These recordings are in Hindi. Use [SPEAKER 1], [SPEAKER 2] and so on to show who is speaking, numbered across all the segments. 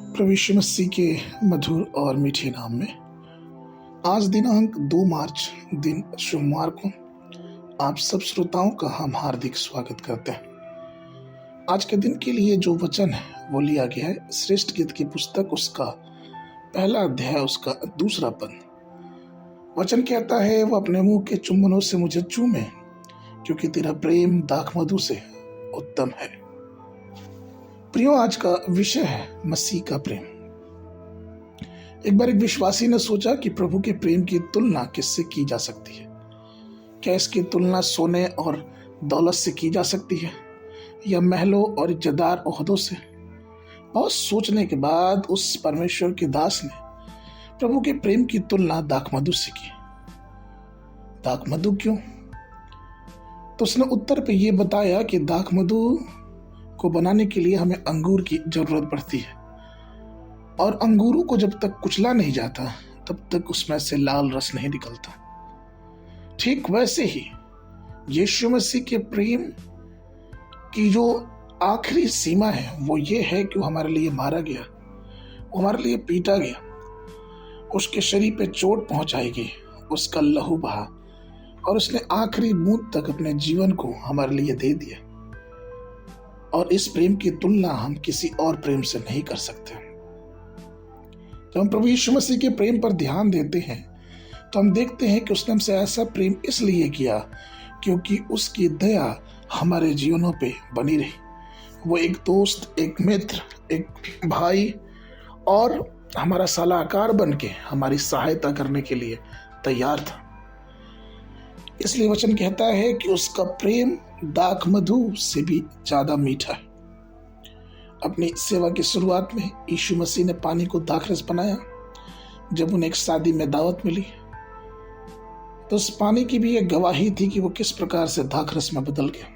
[SPEAKER 1] प्रभु यीशु मसीह के मधुर और मीठे नाम में आज दिनांक 2 मार्च दिन सोमवार को आप सब श्रोताओं का हम हार्दिक स्वागत करते हैं। आज के दिन के लिए जो वचन है वो लिया गया है श्रेष्ठ गीत की पुस्तक उसका पहला अध्याय उसका दूसरा पद। वचन कहता है, वो अपने मुंह के चुम्बनों से मुझे चूमे, क्योंकि तेरा प्रेम दाखमधु से उत्तम है। प्रियो, आज का विषय है मसीह का प्रेम। एक बार एक विश्वासी ने सोचा कि प्रभु के प्रेम की तुलना किससे की जा सकती है। क्या इसकी तुलना सोने और दौलत से की जा सकती है या महलों और इज्जतदार ओहदों से? बहुत सोचने के बाद उस परमेश्वर के दास ने प्रभु के प्रेम की तुलना दाखमधु से की। दाखमधु क्यों? तो उसने उत्तर पे ये बताया कि दाखमधु को बनाने के लिए हमें अंगूर की जरूरत पड़ती है, और अंगूरों को जब तक कुचला नहीं जाता तब तक उसमें से लाल रस नहीं निकलता। ठीक वैसे ही यीशु मसीह के प्रेम की जो आखिरी सीमा है वो ये है कि वो हमारे लिए मारा गया, वो हमारे लिए पीटा गया, उसके शरीर पे चोट पहुंचाई गई, उसका लहू बहा और उसने आखिरी बूंद तक अपने जीवन को हमारे लिए दे दिया। और इस प्रेम की तुलना हम किसी और प्रेम से नहीं कर सकते। जब हम प्रभु यीशु मसीह के प्रेम पर ध्यान देते हैं तो हम देखते हैं कि उसने हमसे ऐसा प्रेम इसलिए किया क्योंकि उसकी दया हमारे जीवनों पे बनी रही। वो एक दोस्त, एक मित्र, एक भाई और हमारा सलाहकार बन के हमारी सहायता करने के लिए तैयार था। इसलिए वचन कहता है कि उसका प्रेम दाखमधु से भी ज्यादा मीठा है। अपनी सेवा की शुरुआत में यीशु मसीह ने पानी को दाखरस बनाया। जब उन्हें एक शादी में दावत मिली तो उस पानी की भी एक गवाही थी कि वो किस प्रकार से दाखरस में बदल गया।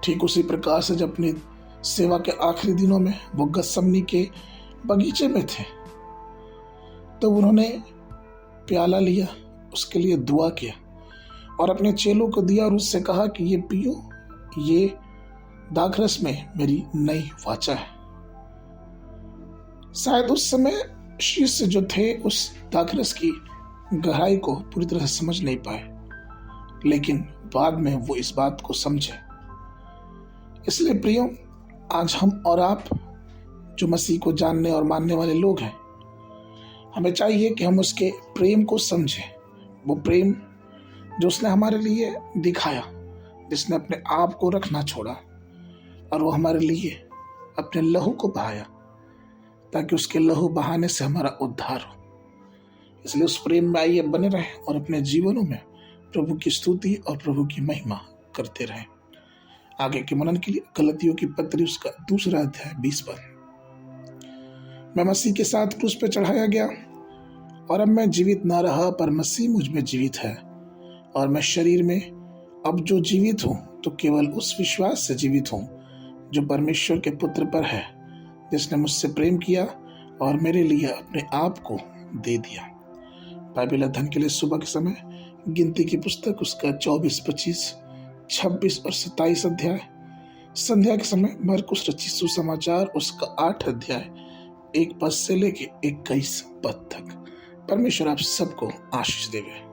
[SPEAKER 1] ठीक उसी प्रकार से जब अपनी सेवा के आखिरी दिनों में वो गतसमनी के बगीचे में थे तो उन्होंने प्याला लिया, उसके लिए दुआ किया और अपने चेलों को दिया और उससे कहा कि ये पियो, ये दाखरस में मेरी नई वाचा है। शायद उस समय शिष्य जो थे उस दाखरस की गहराई को पूरी तरह से समझ नहीं पाए, लेकिन बाद में वो इस बात को समझे। इसलिए प्रियो, आज हम और आप जो मसीह को जानने और मानने वाले लोग हैं, हमें चाहिए कि हम उसके प्रेम को समझें। वो प्रेम जो उसने हमारे लिए दिखाया, जिसने अपने आप को रखना छोड़ा और वो हमारे लिए अपने लहू को बहाया ताकि उसके लहू बहाने से हमारा उद्धार हो। इसलिए उस प्रेम में आइए बने रहें और अपने जीवनों में प्रभु की स्तुति और प्रभु की महिमा करते रहें। आगे के मनन के लिए गलतियों की पत्री उसका दूसरा अध्याय 20 पद। मैं मसीह के साथ क्रूस पे चढ़ाया गया और अब मैं जीवित ना रहा पर मसीह मुझ में जीवित है, और मैं शरीर में अब जो जीवित हूँ तो केवल उस विश्वास से जीवित हूँ जो परमेश्वर के पुत्र पर है, जिसने मुझसे प्रेम किया और मेरे लिए अपने आप को दे दिया। बाइबल अध्ययन के लिए सुबह के समय गिनती की पुस्तक उसका 24, 25, 26 और 27 अध्याय। संध्या के समय मरकुस रचित सुसमाचार उसका 8 अध्याय 1 पद से लेके 21 पद तक। परमेश्वर आप सबको आशीष देवे।